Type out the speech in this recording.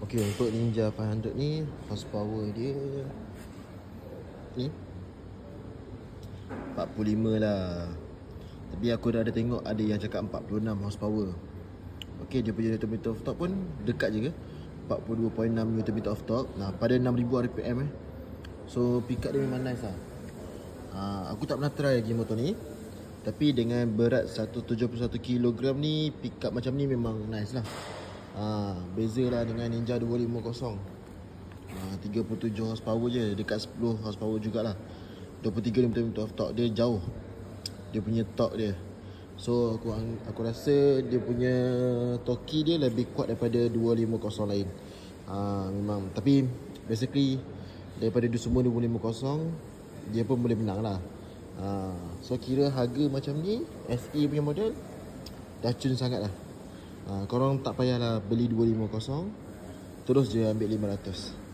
Okey, untuk Ninja 500 ni horsepower dia ni 45 lah. Tapi aku dah ada tengok ada yang cakap 46 horsepower. Okey, dia punya Nm of torque pun dekat je ke, 42.6 Nm of torque. Nah, pada 6000 rpm So pick up dia memang nice lah. Aku tak pernah try lagi motor ni, tapi dengan berat 171 kg ni, pick up macam ni memang nice lah. Beza lah dengan Ninja 250. 37 horsepower je, dekat 10 horsepower jugalah. 23 Nm of torque, dia jauh dia punya torque dia. So aku rasa dia punya torque dia lebih kuat daripada 250 lain. Memang, tapi basically daripada semua 250 dia pun boleh menang lah. So kira harga macam ni, SE punya model dah cun sangat lah. Korang tak payahlah beli 250, terus je ambil 500.